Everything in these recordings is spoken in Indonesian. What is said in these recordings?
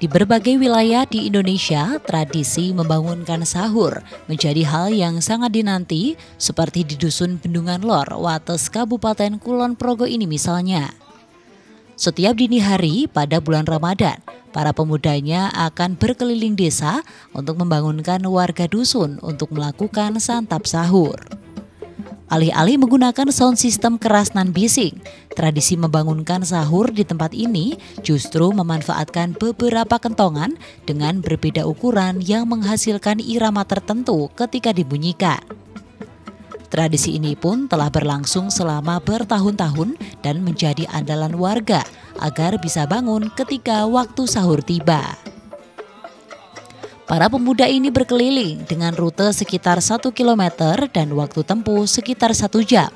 Di berbagai wilayah di Indonesia, tradisi membangunkan sahur menjadi hal yang sangat dinanti, seperti di Dusun Bendungan Lor, Wates, Kabupaten Kulon Progo ini misalnya. Setiap dini hari pada bulan Ramadan, para pemudanya akan berkeliling desa untuk membangunkan warga dusun untuk melakukan santap sahur. Alih-alih menggunakan sound system keras nan bising, tradisi membangunkan sahur di tempat ini justru memanfaatkan beberapa kentongan dengan berbeda ukuran yang menghasilkan irama tertentu ketika dibunyikan. Tradisi ini pun telah berlangsung selama bertahun-tahun dan menjadi andalan warga agar bisa bangun ketika waktu sahur tiba. Para pemuda ini berkeliling dengan rute sekitar 1 km dan waktu tempuh sekitar 1 jam.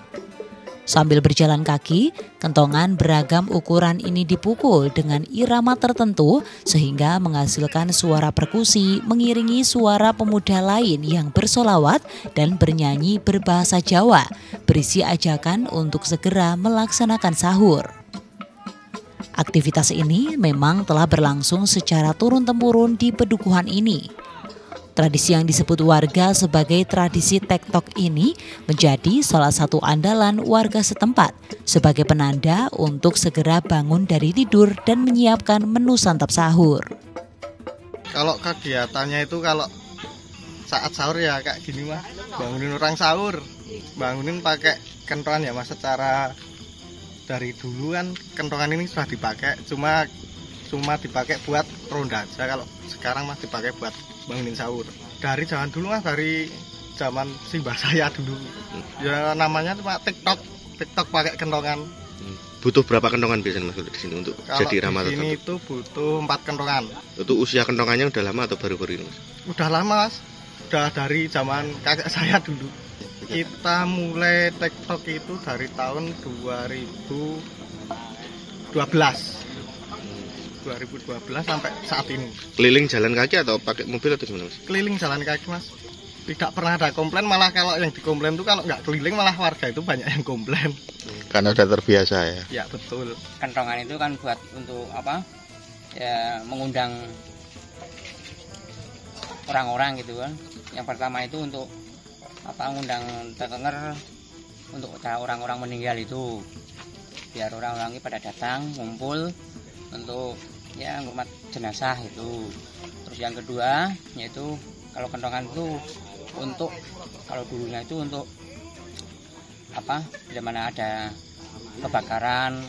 Sambil berjalan kaki, kentongan beragam ukuran ini dipukul dengan irama tertentu sehingga menghasilkan suara perkusi mengiringi suara pemuda lain yang bersolawat dan bernyanyi berbahasa Jawa, berisi ajakan untuk segera melaksanakan sahur. Aktivitas ini memang telah berlangsung secara turun-temurun di pedukuhan ini. Tradisi yang disebut warga sebagai tradisi tektok ini menjadi salah satu andalan warga setempat sebagai penanda untuk segera bangun dari tidur dan menyiapkan menu santap sahur. Kalau kegiatannya itu kalau saat sahur ya kayak gini mah, bangunin orang sahur, bangunin pakai kentongan ya mas. Secara dari dulu kan kentongan ini sudah dipakai, cuma dipakai buat ronda aja. Kalau sekarang mas dipakai buat bangunin sahur. Dari zaman dulu mas, dari zaman simbah saya dulu. Ya namanya cuma TikTok pakai kentongan. Butuh berapa kentongan biasanya mas di sini untuk kalau jadi irama tertentu? Kalau di sini itu butuh 4 kentongan. Itu usia kentongannya udah lama atau baru-baru ini mas? Udah lama mas, udah dari zaman kakek saya dulu. Kita mulai TikTok itu dari tahun 2012 sampai saat ini. Keliling jalan kaki atau pakai mobil atau gimana mas? Keliling jalan kaki mas. Tidak pernah ada komplain, malah kalau yang dikomplain itu kalau nggak keliling malah warga itu banyak yang komplain. Karena udah terbiasa ya? Ya betul. Kentongan itu kan buat untuk apa? Ya mengundang orang-orang gitu kan. Yang pertama itu untuk ngundang tetenger untuk orang-orang meninggal itu, biar orang-orang ini pada datang ngumpul untuk ya ngurmat jenazah itu. Terus yang kedua yaitu kalau kentongan itu untuk, kalau dulunya itu untuk apa, bila mana ada kebakaran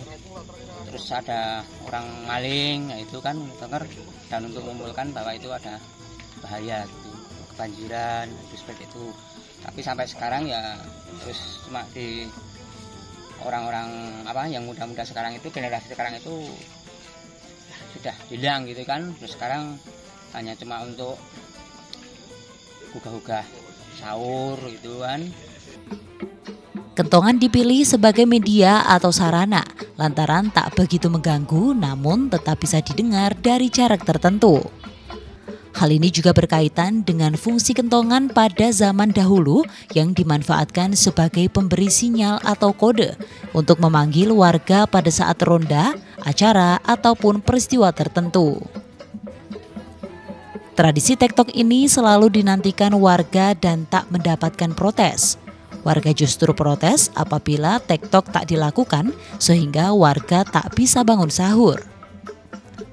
terus ada orang maling, itu kan denger, dan untuk mengumpulkan bahwa itu ada bahaya gitu, kebanjiran seperti itu. Tapi sampai sekarang ya terus cuma di orang-orang apa yang muda-muda sekarang itu, generasi sekarang itu sudah hilang gitu kan. Terus sekarang hanya cuma untuk gugah-gugah sahur gitu kan. Kentongan dipilih sebagai media atau sarana lantaran tak begitu mengganggu namun tetap bisa didengar dari jarak tertentu. Hal ini juga berkaitan dengan fungsi kentongan pada zaman dahulu yang dimanfaatkan sebagai pemberi sinyal atau kode untuk memanggil warga pada saat ronda, acara, ataupun peristiwa tertentu. Tradisi tektok ini selalu dinantikan warga dan tak mendapatkan protes. Warga justru protes apabila tektok tak dilakukan sehingga warga tak bisa bangun sahur.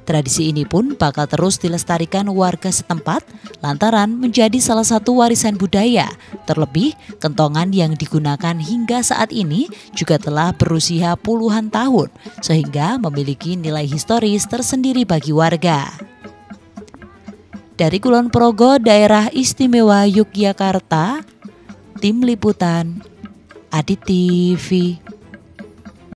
Tradisi ini pun bakal terus dilestarikan warga setempat lantaran menjadi salah satu warisan budaya. Terlebih, kentongan yang digunakan hingga saat ini juga telah berusia puluhan tahun sehingga memiliki nilai historis tersendiri bagi warga. Dari Kulon Progo, Daerah Istimewa Yogyakarta, Tim Liputan, Adit TV.